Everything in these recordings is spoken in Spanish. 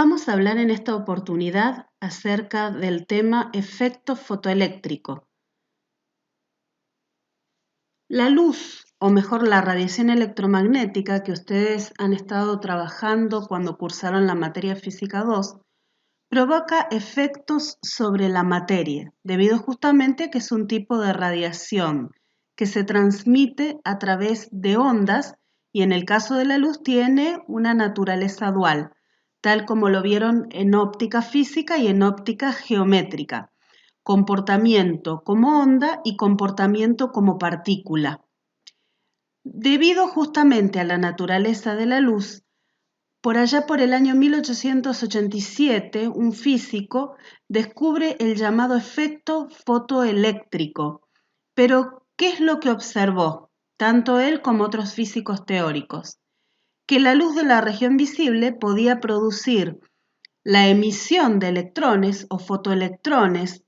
Vamos a hablar en esta oportunidad acerca del tema efecto fotoeléctrico. La luz, o mejor la radiación electromagnética que ustedes han estado trabajando cuando cursaron la materia física 2, provoca efectos sobre la materia, debido justamente a que es un tipo de radiación que se transmite a través de ondas y en el caso de la luz tiene una naturaleza dual, tal como lo vieron en óptica física y en óptica geométrica, comportamiento como onda y comportamiento como partícula. Debido justamente a la naturaleza de la luz, por allá por el año 1887, un físico descubre el llamado efecto fotoeléctrico. Pero, ¿qué es lo que observó? Tanto él como otros físicos teóricos. Que la luz de la región visible podía producir la emisión de electrones o fotoelectrones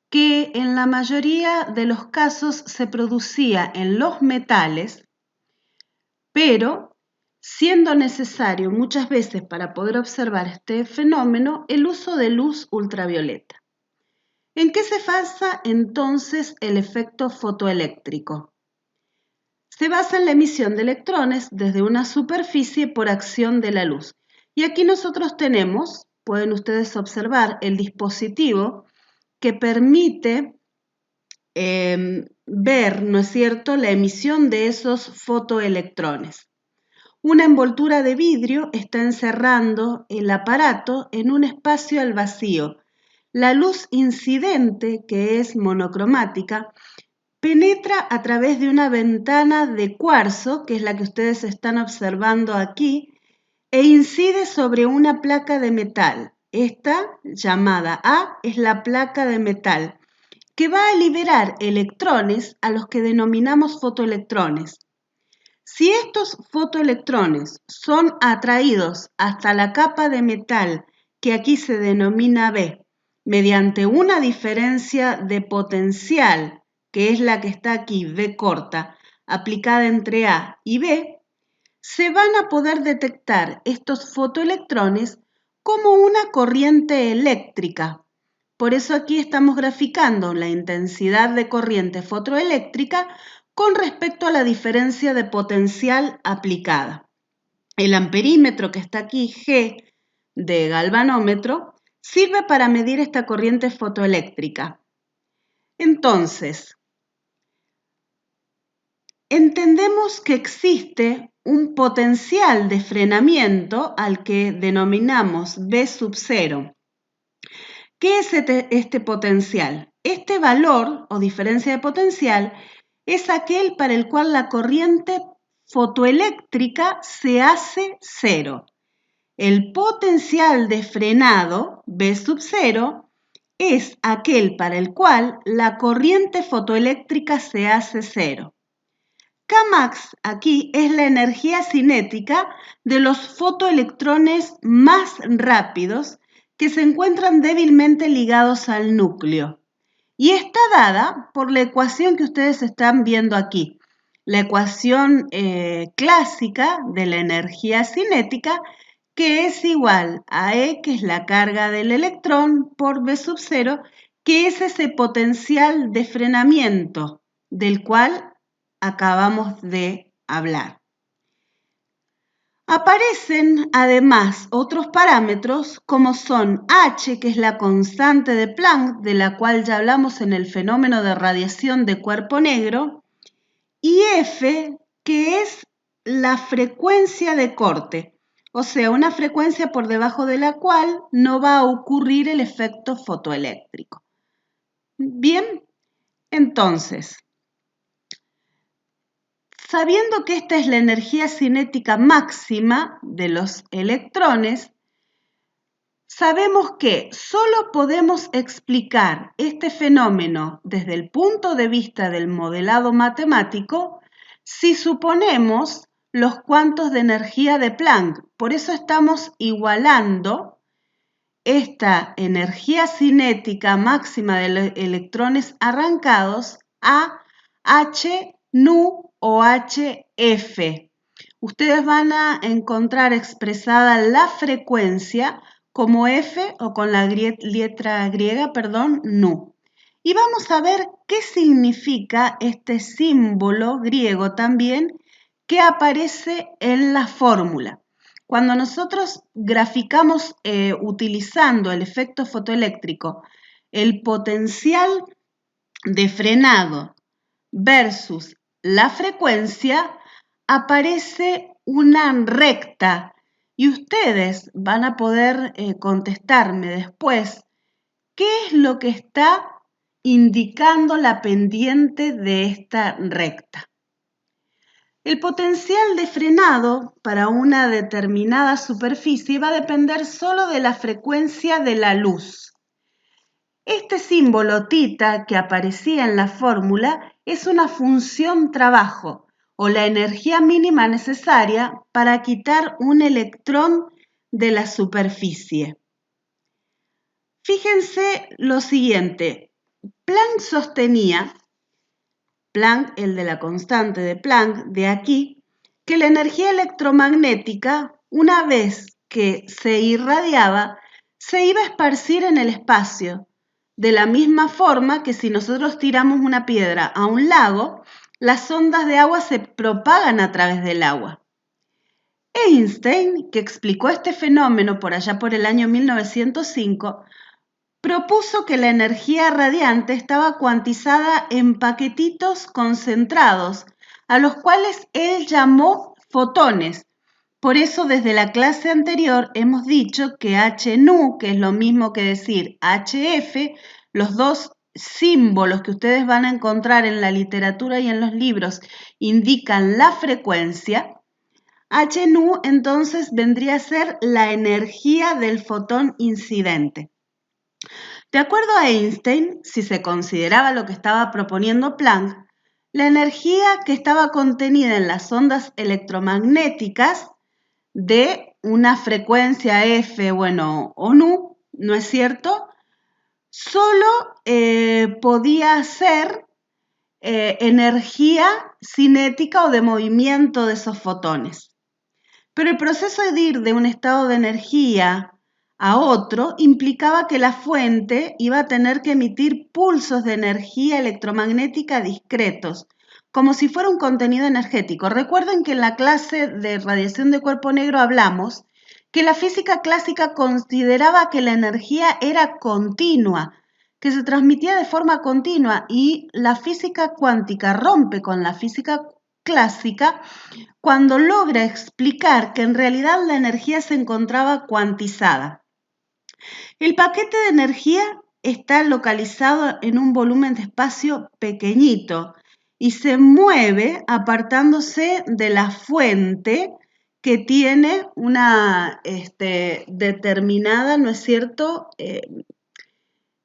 que en la mayoría de los casos se producía en los metales, pero siendo necesario muchas veces para poder observar este fenómeno el uso de luz ultravioleta. ¿En qué se basa entonces el efecto fotoeléctrico? Se basa en la emisión de electrones desde una superficie por acción de la luz. Y aquí nosotros tenemos, pueden ustedes observar, el dispositivo que permite ver, ¿no es cierto?, la emisión de esos fotoelectrones. Una envoltura de vidrio está encerrando el aparato en un espacio al vacío. La luz incidente, que es monocromática, penetra a través de una ventana de cuarzo, que es la que ustedes están observando aquí, e incide sobre una placa de metal. Esta, llamada A, es la placa de metal, que va a liberar electrones a los que denominamos fotoelectrones. Si estos fotoelectrones son atraídos hasta la capa de metal, que aquí se denomina B, mediante una diferencia de potencial, que es la que está aquí, B corta, aplicada entre A y B, se van a poder detectar estos fotoelectrones como una corriente eléctrica. Por eso aquí estamos graficando la intensidad de corriente fotoeléctrica con respecto a la diferencia de potencial aplicada. El amperímetro que está aquí, G de galvanómetro, sirve para medir esta corriente fotoeléctrica. Entonces, entendemos que existe un potencial de frenamiento al que denominamos V sub 0. ¿Qué es este potencial? Este valor o diferencia de potencial es aquel para el cual la corriente fotoeléctrica se hace cero. El potencial de frenado, V sub 0, es aquel para el cual la corriente fotoeléctrica se hace cero. Kmax aquí es la energía cinética de los fotoelectrones más rápidos que se encuentran débilmente ligados al núcleo. Y está dada por la ecuación que ustedes están viendo aquí, la ecuación clásica de la energía cinética, que es igual a E, que es la carga del electrón, por V sub 0, que es ese potencial de frenamiento del cual acabamos de hablar. Aparecen además otros parámetros como son H, que es la constante de Planck, de la cual ya hablamos en el fenómeno de radiación de cuerpo negro, y F, que es la frecuencia de corte, o sea, una frecuencia por debajo de la cual no va a ocurrir el efecto fotoeléctrico. Bien, entonces, sabiendo que esta es la energía cinética máxima de los electrones, sabemos que solo podemos explicar este fenómeno desde el punto de vista del modelado matemático si suponemos los cuantos de energía de Planck. Por eso estamos igualando esta energía cinética máxima de electrones arrancados a H nu o HF. Ustedes van a encontrar expresada la frecuencia como F o con la letra griega, perdón, nu. Y vamos a ver qué significa este símbolo griego también que aparece en la fórmula. Cuando nosotros graficamos utilizando el efecto fotoeléctrico el potencial de frenado versus la frecuencia, aparece una recta y ustedes van a poder contestarme después qué es lo que está indicando la pendiente de esta recta. El potencial de frenado para una determinada superficie va a depender solo de la frecuencia de la luz. Este símbolo θ que aparecía en la fórmula es una función trabajo o la energía mínima necesaria para quitar un electrón de la superficie. Fíjense lo siguiente, Planck sostenía, Planck, el de la constante de Planck, de aquí, que la energía electromagnética, una vez que se irradiaba, se iba a esparcir en el espacio, de la misma forma que si nosotros tiramos una piedra a un lago, las ondas de agua se propagan a través del agua. Einstein, que explicó este fenómeno por allá por el año 1905, propuso que la energía radiante estaba cuantizada en paquetitos concentrados, a los cuales él llamó fotones. Por eso desde la clase anterior hemos dicho que hnu, que es lo mismo que decir hf, los dos símbolos que ustedes van a encontrar en la literatura y en los libros indican la frecuencia. Hnu entonces vendría a ser la energía del fotón incidente. De acuerdo a Einstein, si se consideraba lo que estaba proponiendo Planck, la energía que estaba contenida en las ondas electromagnéticas de una frecuencia F, o nu, ¿no es cierto? Solo podía ser energía cinética o de movimiento de esos fotones. Pero el proceso de ir de un estado de energía a otro implicaba que la fuente iba a tener que emitir pulsos de energía electromagnética discretos, como si fuera un contenido energético. Recuerden que en la clase de radiación de cuerpo negro hablamos que la física clásica consideraba que la energía era continua, que se transmitía de forma continua, y la física cuántica rompe con la física clásica cuando logra explicar que en realidad la energía se encontraba cuantizada. El paquete de energía está localizado en un volumen de espacio pequeñito y se mueve apartándose de la fuente que tiene una determinada, ¿no es cierto?,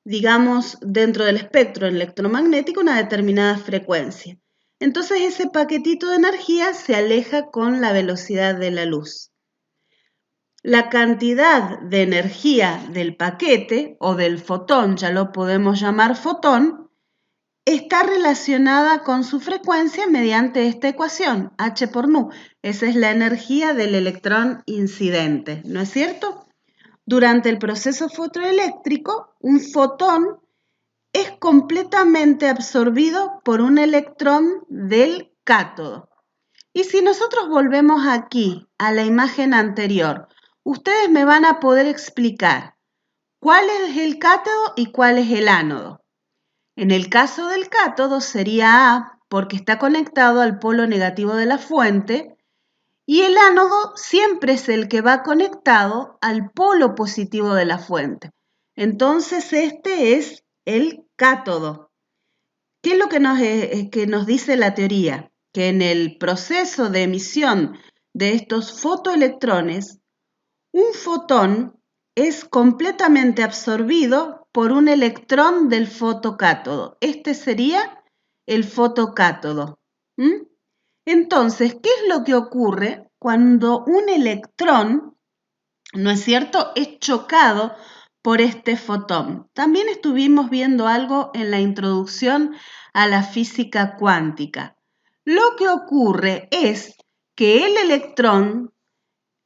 digamos, dentro del espectro electromagnético, una determinada frecuencia. Entonces ese paquetito de energía se aleja con la velocidad de la luz. La cantidad de energía del paquete o del fotón, ya lo podemos llamar fotón, está relacionada con su frecuencia mediante esta ecuación, H por nu. Esa es la energía del electrón incidente, ¿no es cierto? Durante el proceso fotoeléctrico, un fotón es completamente absorbido por un electrón del cátodo. Y si nosotros volvemos aquí a la imagen anterior, ustedes me van a poder explicar cuál es el cátodo y cuál es el ánodo. En el caso del cátodo sería A porque está conectado al polo negativo de la fuente y el ánodo siempre es el que va conectado al polo positivo de la fuente. Entonces este es el cátodo. ¿Qué es lo que nos dice la teoría? Que en el proceso de emisión de estos fotoelectrones, un fotón es completamente absorbido por un electrón del fotocátodo. Este sería el fotocátodo. Entonces, ¿qué es lo que ocurre cuando un electrón, ¿no es cierto?, es chocado por este fotón? También estuvimos viendo algo en la introducción a la física cuántica. Lo que ocurre es que el electrón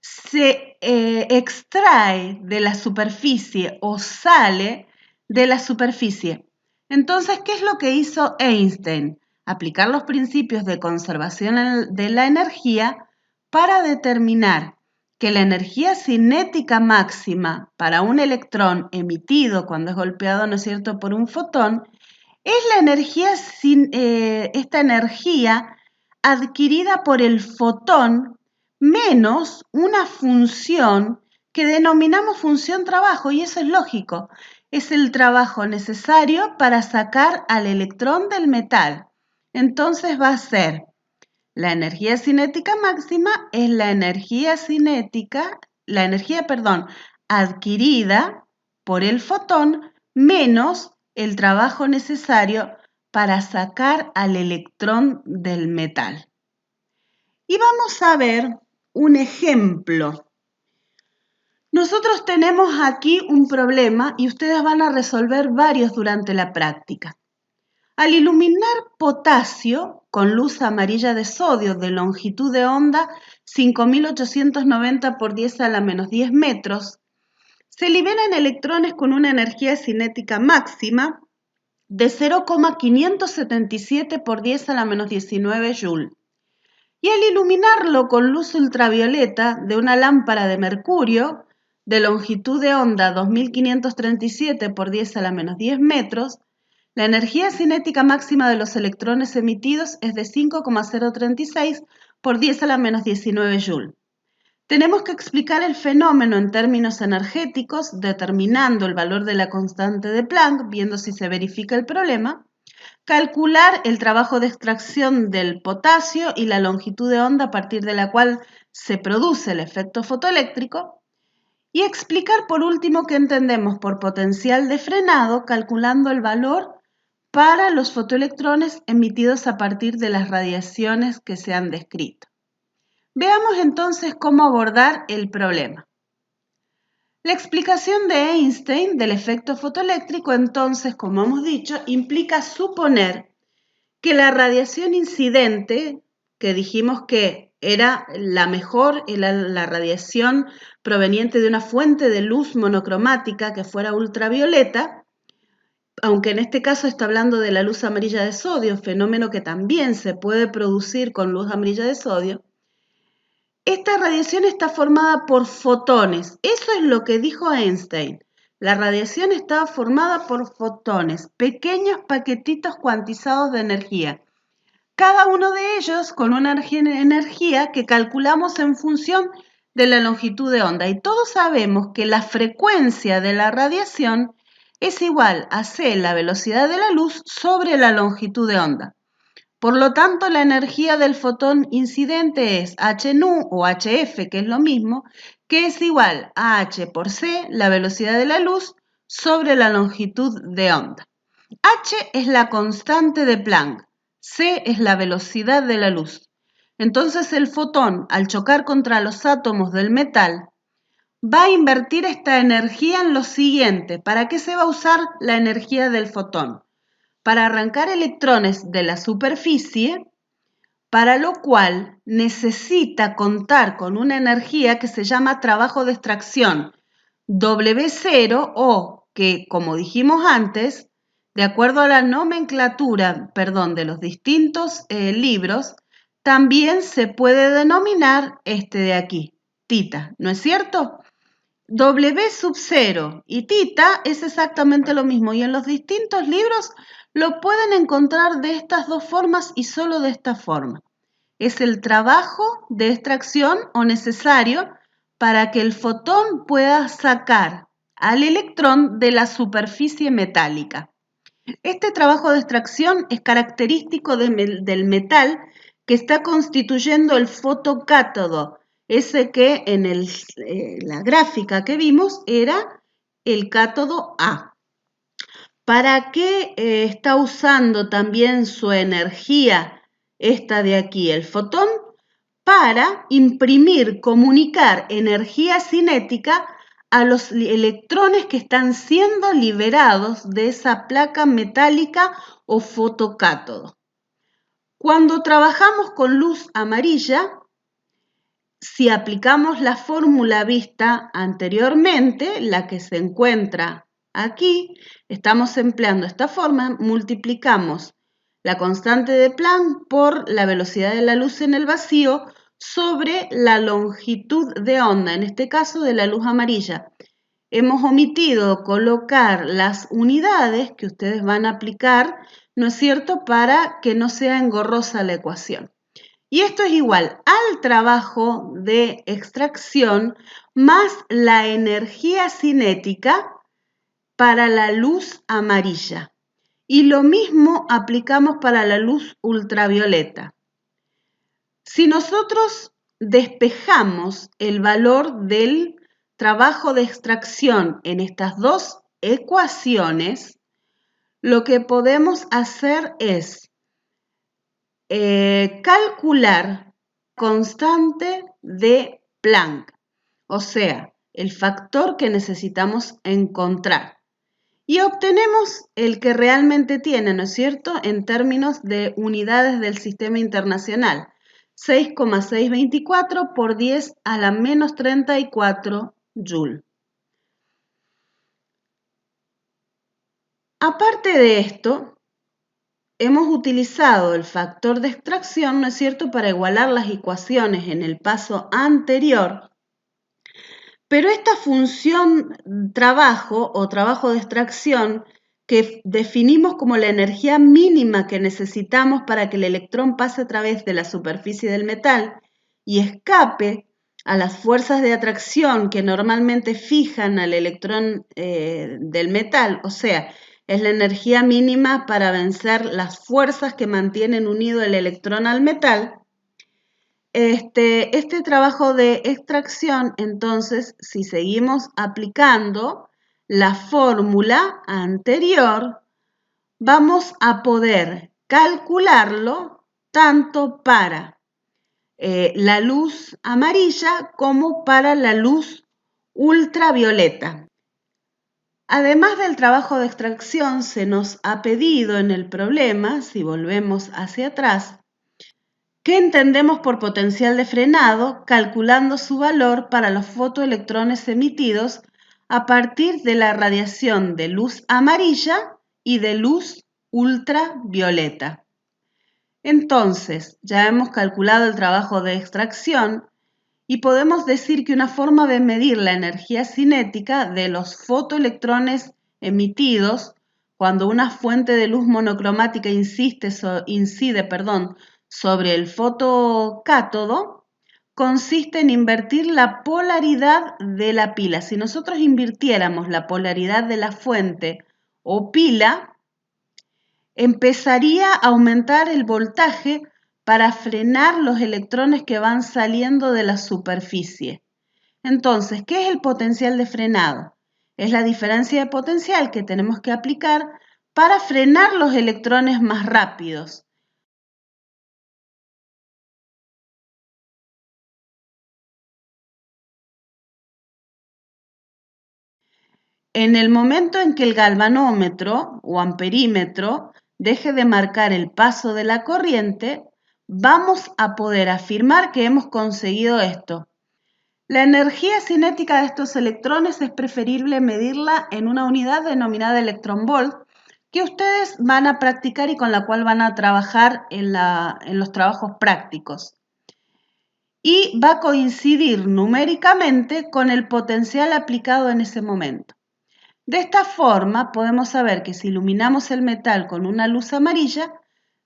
se extrae de la superficie o sale de la superficie. Entonces, ¿qué es lo que hizo Einstein? Aplicar los principios de conservación de la energía para determinar que la energía cinética máxima para un electrón emitido cuando es golpeado, ¿no es cierto?, por un fotón, es la energía, esta energía adquirida por el fotón menos una función que denominamos función trabajo, y eso es lógico. Es el trabajo necesario para sacar al electrón del metal. Entonces va a ser la energía cinética máxima es la energía cinética, adquirida por el fotón menos el trabajo necesario para sacar al electrón del metal. Y vamos a ver un ejemplo. Nosotros tenemos aquí un problema y ustedes van a resolver varios durante la práctica. Al iluminar potasio con luz amarilla de sodio de longitud de onda 5890 por 10 a la menos 10 metros, se liberan electrones con una energía cinética máxima de 0,577 por 10 a la menos 19 Joule. Y al iluminarlo con luz ultravioleta de una lámpara de mercurio de longitud de onda 2537 por 10 a la menos 10 metros, la energía cinética máxima de los electrones emitidos es de 5,036 por 10 a la menos 19 Joule. Tenemos que explicar el fenómeno en términos energéticos, determinando el valor de la constante de Planck, viendo si se verifica el problema, calcular el trabajo de extracción del potasio y la longitud de onda a partir de la cual se produce el efecto fotoeléctrico, y explicar por último qué entendemos por potencial de frenado, calculando el valor para los fotoelectrones emitidos a partir de las radiaciones que se han descrito. Veamos entonces cómo abordar el problema. La explicación de Einstein del efecto fotoeléctrico, entonces, como hemos dicho, implica suponer que la radiación incidente, que dijimos que era la mejor, la radiación proveniente de una fuente de luz monocromática que fuera ultravioleta, aunque en este caso está hablando de la luz amarilla de sodio, fenómeno que también se puede producir con luz amarilla de sodio, esta radiación está formada por fotones. Eso es lo que dijo Einstein. La radiación está formada por fotones, pequeños paquetitos cuantizados de energía. Cada uno de ellos con una energía que calculamos en función de la longitud de onda. Y todos sabemos que la frecuencia de la radiación es igual a c, la velocidad de la luz, sobre la longitud de onda. Por lo tanto, la energía del fotón incidente es hν o hf, que es lo mismo, que es igual a h por c, la velocidad de la luz, sobre la longitud de onda. H es la constante de Planck, c es la velocidad de la luz. Entonces el fotón, al chocar contra los átomos del metal, va a invertir esta energía en lo siguiente. ¿Para qué se va a usar la energía del fotón? Para arrancar electrones de la superficie, para lo cual necesita contar con una energía que se llama trabajo de extracción, W0, o que, como dijimos antes, de acuerdo a la nomenclatura, de los distintos libros, también se puede denominar este de aquí, tita, ¿no es cierto? W sub 0 y tita es exactamente lo mismo y en los distintos libros lo pueden encontrar de estas dos formas y solo de esta forma. Es el trabajo de extracción o necesario para que el fotón pueda sacar al electrón de la superficie metálica. Este trabajo de extracción es característico del metal que está constituyendo el fotocátodo, ese que en la gráfica que vimos era el cátodo A. ¿Para qué está usando también su energía esta de aquí, el fotón? Para imprimir, comunicar energía cinética a los electrones que están siendo liberados de esa placa metálica o fotocátodo. Cuando trabajamos con luz amarilla, si aplicamos la fórmula vista anteriormente, la que se encuentra aquí, estamos empleando esta forma, multiplicamos la constante de Planck por la velocidad de la luz en el vacío sobre la longitud de onda, en este caso de la luz amarilla. Hemos omitido colocar las unidades que ustedes van a aplicar, ¿no es cierto?, para que no sea engorrosa la ecuación. Y esto es igual al trabajo de extracción más la energía cinética para la luz amarilla. Y lo mismo aplicamos para la luz ultravioleta. Si nosotros despejamos el valor del trabajo de extracción en estas dos ecuaciones, lo que podemos hacer es calcular constante de Planck, o sea, el factor que necesitamos encontrar. Y obtenemos el que realmente tiene, ¿no es cierto?, en términos de unidades del sistema internacional, 6,624 por 10 a la menos 34 Joule. Aparte de esto, hemos utilizado el factor de extracción, ¿no es cierto?, para igualar las ecuaciones en el paso anterior, pero esta función trabajo o trabajo de extracción que definimos como la energía mínima que necesitamos para que el electrón pase a través de la superficie del metal y escape a las fuerzas de atracción que normalmente fijan al electrón del metal, o sea, es la energía mínima para vencer las fuerzas que mantienen unido el electrón al metal. Este trabajo de extracción, entonces, si seguimos aplicando la fórmula anterior, vamos a poder calcularlo tanto para la luz amarilla como para la luz ultravioleta. Además del trabajo de extracción, se nos ha pedido en el problema, si volvemos hacia atrás, ¿qué entendemos por potencial de frenado calculando su valor para los fotoelectrones emitidos a partir de la radiación de luz amarilla y de luz ultravioleta? Entonces, ya hemos calculado el trabajo de extracción y podemos decir que una forma de medir la energía cinética de los fotoelectrones emitidos cuando una fuente de luz monocromática incide sobre el fotocátodo consiste en invertir la polaridad de la pila. Si nosotros invirtiéramos la polaridad de la fuente o pila, empezaría a aumentar el voltaje para frenar los electrones que van saliendo de la superficie. Entonces, ¿qué es el potencial de frenado? Es la diferencia de potencial que tenemos que aplicar para frenar los electrones más rápidos. En el momento en que el galvanómetro o amperímetro deje de marcar el paso de la corriente, vamos a poder afirmar que hemos conseguido esto. La energía cinética de estos electrones es preferible medirla en una unidad denominada electronvolt, que ustedes van a practicar y con la cual van a trabajar en los trabajos prácticos. Y va a coincidir numéricamente con el potencial aplicado en ese momento. De esta forma podemos saber que si iluminamos el metal con una luz amarilla,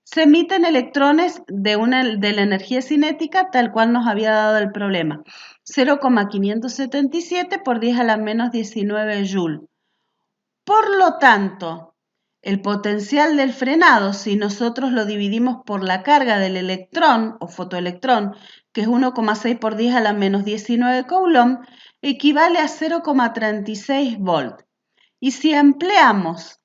se emiten electrones de la energía cinética tal cual nos había dado el problema, 0,577 por 10 a la menos 19 Joule. Por lo tanto, el potencial del frenado, si nosotros lo dividimos por la carga del electrón o fotoelectrón, que es 1,6 por 10 a la menos 19 Coulomb, equivale a 0,36 volt. Y si empleamos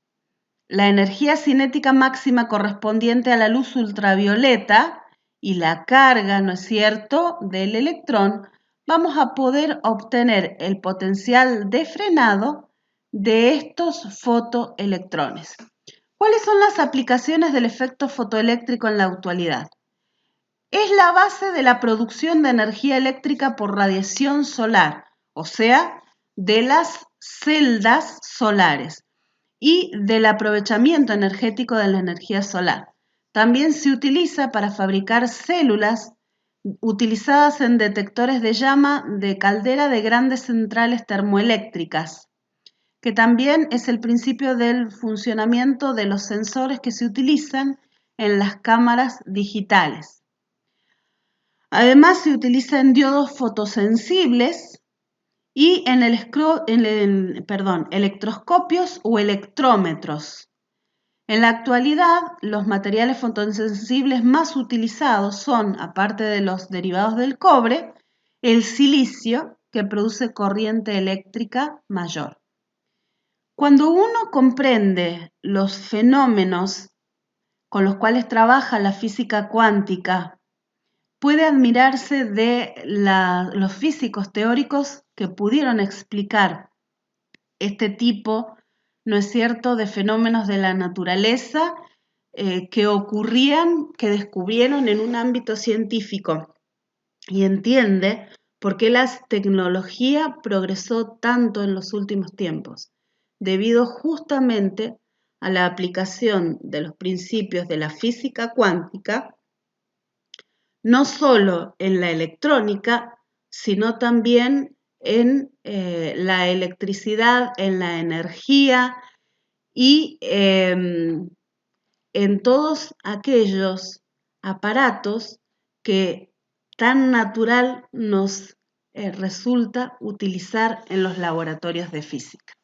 la energía cinética máxima correspondiente a la luz ultravioleta y la carga, ¿no es cierto?, del electrón, vamos a poder obtener el potencial de frenado de estos fotoelectrones. ¿Cuáles son las aplicaciones del efecto fotoeléctrico en la actualidad? es la base de la producción de energía eléctrica por radiación solar, o sea, de las celdas solares y del aprovechamiento energético de la energía solar. También se utiliza para fabricar células utilizadas en detectores de llama de caldera de grandes centrales termoeléctricas, que también es el principio del funcionamiento de los sensores que se utilizan en las cámaras digitales. Además, se utiliza en diodos fotosensibles y en electroscopios o electrómetros. En la actualidad, los materiales fotosensibles más utilizados son, aparte de los derivados del cobre, el silicio, que produce corriente eléctrica mayor. Cuando uno comprende los fenómenos con los cuales trabaja la física cuántica, puede admirarse de los físicos teóricos que pudieron explicar este tipo, ¿no es cierto?, de fenómenos de la naturaleza que ocurrían, que descubrieron en un ámbito científico, y entiende por qué la tecnología progresó tanto en los últimos tiempos, debido justamente a la aplicación de los principios de la física cuántica, no solo en la electrónica, sino también en la electricidad, en la energía y en todos aquellos aparatos que tan natural nos resulta utilizar en los laboratorios de física.